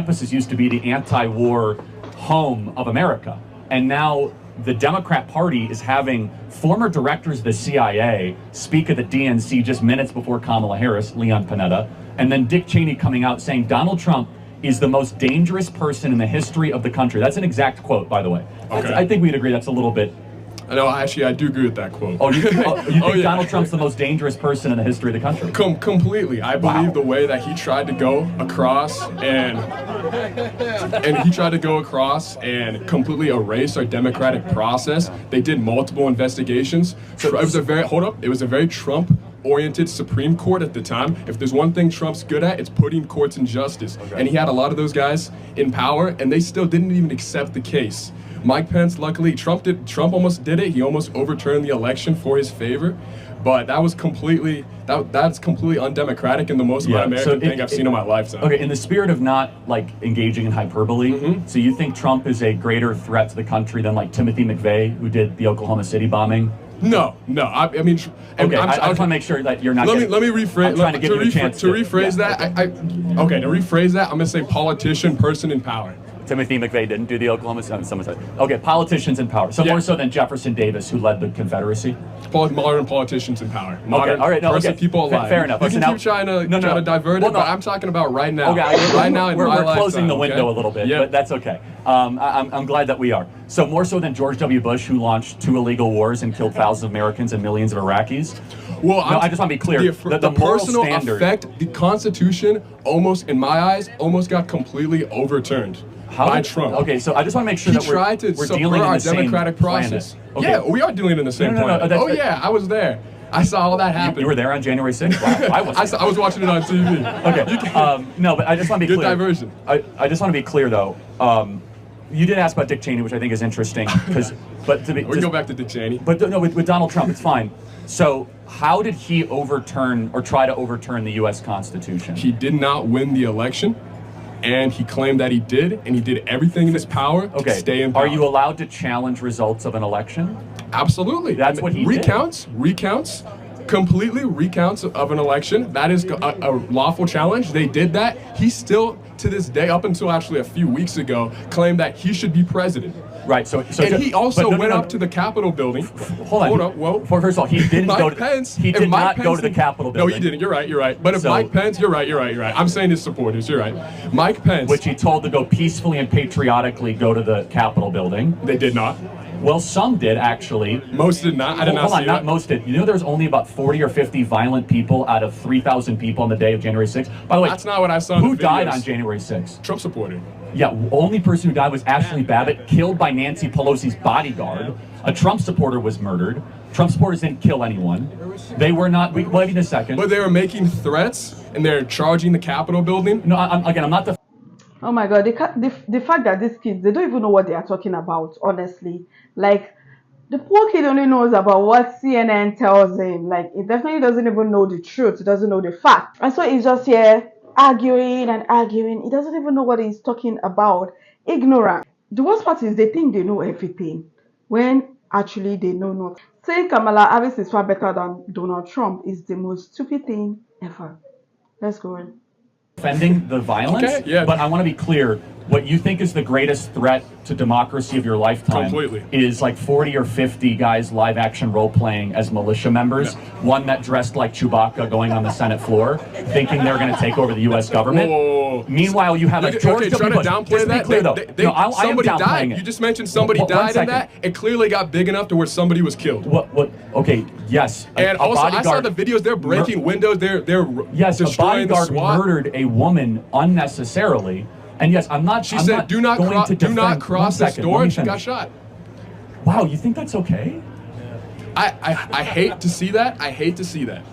campuses used to be the anti-war home of America. And now the Democrat Party is having former directors of the CIA speak at the DNC just minutes before Kamala Harris, Leon Panetta, and then Dick Cheney coming out saying Donald Trump is the most dangerous person in the history of the country. That's an exact quote, by the way. Okay. I think we'd agree that's a little bit... No, actually, I do agree with that quote. Oh, you think Donald Trump's the most dangerous person in the history of the country? Completely. I believe the way that he tried to go across and completely erase our democratic process. They did multiple investigations. So it was a very Trump-oriented Supreme Court at the time. If there's one thing Trump's good at, it's putting courts in justice. Okay. And he had a lot of those guys in power, and they still didn't even accept the case. Mike Pence, luckily, Trump almost did it. He almost overturned the election for his favor, but that's completely undemocratic and the most un-American thing I've seen in my lifetime. Okay, in the spirit of not like engaging in hyperbole, so you think Trump is a greater threat to the country than like Timothy McVeigh, who did the Oklahoma City bombing? No. I mean, okay. I just want to make sure that you're not. Let me rephrase. To rephrase that, I'm gonna say politician, person in power. Timothy McVeigh didn't do the Oklahoma City. Someone said, okay, politicians in power. So more so than Jefferson Davis, who led the Confederacy. Modern politicians in power. Modern, all right, people alive. Fair enough. You can keep trying to divert it, but I'm talking about right now. Okay, right now in my lifetime. We're closing the window a little bit, but that's okay. I'm glad that we are. So more so than George W. Bush, who launched 2 illegal wars and killed thousands of Americans and millions of Iraqis. Well, I just want to be clear. The personal standard, effect, the Constitution, in my eyes, almost got completely overturned. By Trump. Okay, so I just want to make sure that we're dealing in our the same democratic process. Okay. Yeah, we are dealing in the same planet. Oh yeah, I was there. I saw all that happen. You were there on January 6th? Wow, I was watching it on TV. Okay. No, but I just want to be clear. Good diversion. I just want to be clear, though. You did ask about Dick Cheney, which I think is interesting. We can go back to Dick Cheney. But no, with Donald Trump, it's fine. So how did he overturn or try to overturn the U.S. Constitution? He did not win the election. And he claimed that he did, and he did everything in his power to stay in power. Are you allowed to challenge results of an election? Absolutely. That's what he did. Completely recounts of an election. That is a lawful challenge. They did that. He still, to this day, up until actually a few weeks ago, claimed that he should be president. Right. He also went up to the Capitol building. Hold up. Whoa. First of all, he didn't go to Pence. He did not go to the Capitol building. No, he didn't. You're right. But if Mike Pence, you're right. I'm saying his supporters. You're right. Mike Pence, which he told to go peacefully and patriotically go to the Capitol building. They did not. Well, some did actually. Most did not. I did not see that. Not most did. You know, there's only about 40 or 50 violent people out of 3,000 people on the day of January 6th. By the way, that's not what I saw. Who died on January 6th? Trump supporter. Yeah, only person who died was Ashley Babbitt, killed by Nancy Pelosi's bodyguard. A Trump supporter was murdered. Trump supporters didn't kill anyone. They were not. Wait a second. But they were making threats and they're charging the Capitol building. No, I'm not the. Oh my God! The fact that these kids, they don't even know what they are talking about. Honestly, like the poor kid only knows about what CNN tells him. Like he definitely doesn't even know the truth. He doesn't know the fact, and so he's just here arguing and arguing. He doesn't even know what he's talking about. Ignorant. The worst part is they think they know everything when actually they know nothing. Saying Kamala Harris is far better than Donald Trump is the most stupid thing ever. Let's go on. Defending the violence, but I want to be clear. What you think is the greatest threat to democracy of your lifetime is like 40 or 50 guys live action role playing as militia members. No. One that dressed like Chewbacca going on the Senate floor, thinking they're going to take over the U.S. government. Whoa. Meanwhile, you have a George W. Bush. Trying to downplay that. Clear, somebody died. You just mentioned somebody died in that. It clearly got big enough to where somebody was killed. What? Okay. Yes. And also, I saw the videos. They're breaking windows. They're destroying a bodyguard murdered a woman unnecessarily. And yes, I'm not. She said, "Do not cross this door," and she got shot. Wow, you think that's okay? I hate to see that.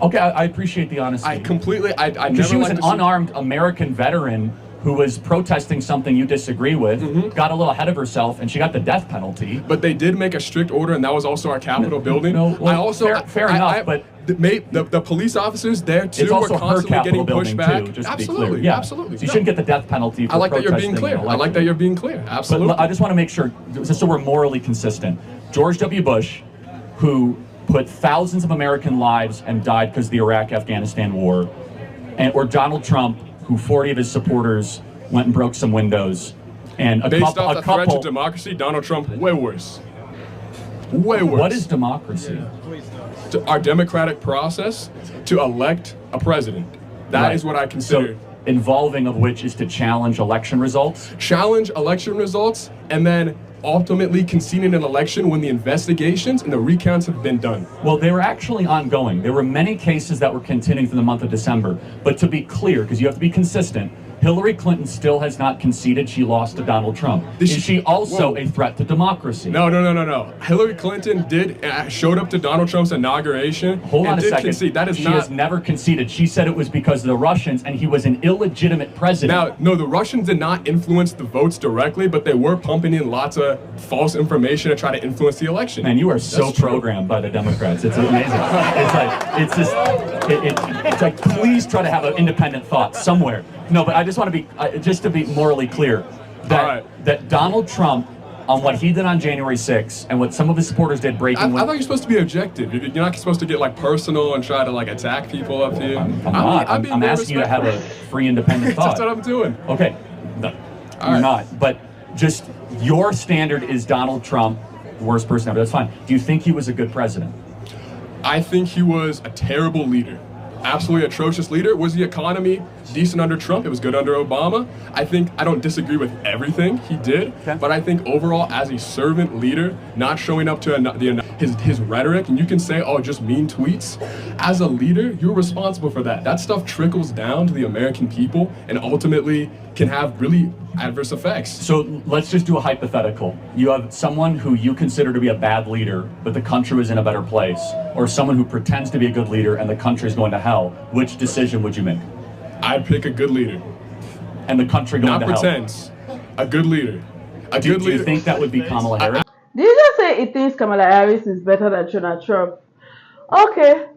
Okay, I appreciate the honesty. I completely. I never. Because she was an unarmed American veteran who was protesting something you disagree with, got a little ahead of herself, and she got the death penalty. But they did make a strict order, and that was also our Capitol building. Fair enough, but the police officers there too were constantly getting pushed back. Too, just absolutely, to be clear. Absolutely. So you shouldn't get the death penalty for I like that protesting. you're being clear. Absolutely. But I just want to make sure, just so we're morally consistent. George W. Bush, who put thousands of American lives and died because of the Iraq-Afghanistan war, or Donald Trump, who 40 of his supporters went and broke some windows. And Based off the threat to democracy, Donald Trump, way worse. Way worse. What is democracy? Our democratic process to elect a president. That is what I consider. So, involving of which is to challenge election results? Challenge election results, and then ultimately conceding an election when the investigations and the recounts have been done. Well, they were actually ongoing. There were many cases that were continuing through the month of December. But to be clear, because you have to be consistent, Hillary Clinton still has not conceded she lost to Donald Trump. Is she also a threat to democracy? No. Hillary Clinton showed up to Donald Trump's inauguration. Hold on a second. Concede. That is she has never conceded. She said it was because of the Russians and he was an illegitimate president. Now, no, the Russians did not influence the votes directly, but they were pumping in lots of false information to try to influence the election. Man, you are so programmed by the Democrats. It's amazing. It's like, please try to have an independent thought somewhere. No, but I just want to be, just to be morally clear, that Donald Trump, on what he did on January 6th and what some of his supporters did breaking... I thought you're supposed to be objective. You're not supposed to get like personal and try to like attack people up here. I'm asking you to have a free independent thought. That's what I'm doing. Okay, no, you're not. But just your standard is Donald Trump, the worst person ever. That's fine. Do you think he was a good president? I think he was a terrible leader. Absolutely atrocious leader. Was the economy decent under Trump? It was good under Obama. I don't disagree with everything he did, but I think overall as a servant leader, not showing up to his rhetoric, and you can say, oh, just mean tweets. As a leader, you're responsible for that. That stuff trickles down to the American people and ultimately can have really adverse effects. So let's just do a hypothetical. You have someone who you consider to be a bad leader, but the country was in a better place, or someone who pretends to be a good leader and the country is going to hell. Which decision would you make? I'd pick a good leader. And the country going to hell? Not pretends. A good leader. Do you think that would be Kamala Harris? Did you just say he thinks Kamala Harris is better than Donald Trump? Okay,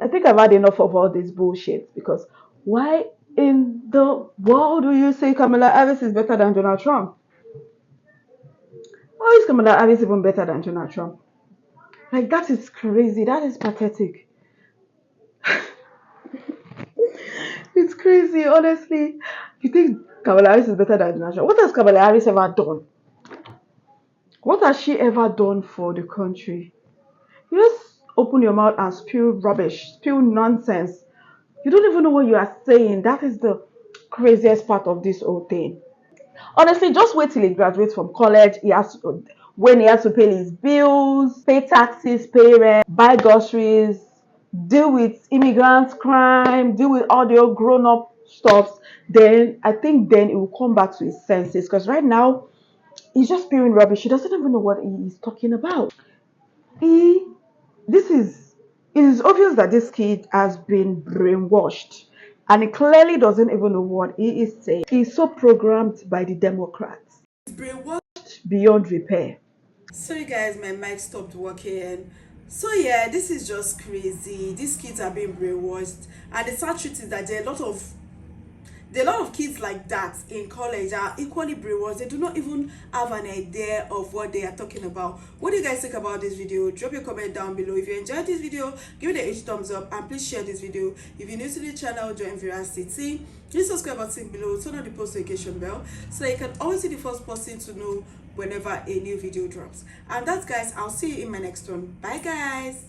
I think I've had enough of all this bullshit, because why in the world do you say Kamala Harris is better than Donald Trump? How is Kamala Harris even better than Donald Trump? Like, that is crazy. That is pathetic. It's crazy, honestly. You think Kamala Harris is better than Donald Trump? What has Kamala Harris ever done? What has she ever done for the country? You just open your mouth and spew rubbish, spew nonsense. You don't even know what you are saying. That is the craziest part of this whole thing. Honestly, just wait till he graduates from college. When he has to pay his bills, pay taxes, pay rent, buy groceries, deal with immigrants, crime, deal with all the grown-up stuff. Then I think then it will come back to his senses. Because right now, he's just spewing rubbish. He doesn't even know what he is talking about. It is obvious that this kid has been brainwashed, and he clearly doesn't even know what he is saying. He's so programmed by the Democrats. Brainwashed beyond repair. Sorry guys, my mic stopped working. So yeah, this is just crazy. These kids are being brainwashed, and the sad truth is that there are a lot of kids like that in college are equally brainwashed. They do not even have an idea of what they are talking about. What do you guys think about this video? Drop your comment down below. If you enjoyed this video, give it a huge thumbs up, and please share this video. If you're new to the channel, join VeraCity. Please subscribe button below, turn on the post notification bell so that you can always be the first person to know whenever a new video drops. And that's guys, I'll see you in my next one. Bye guys.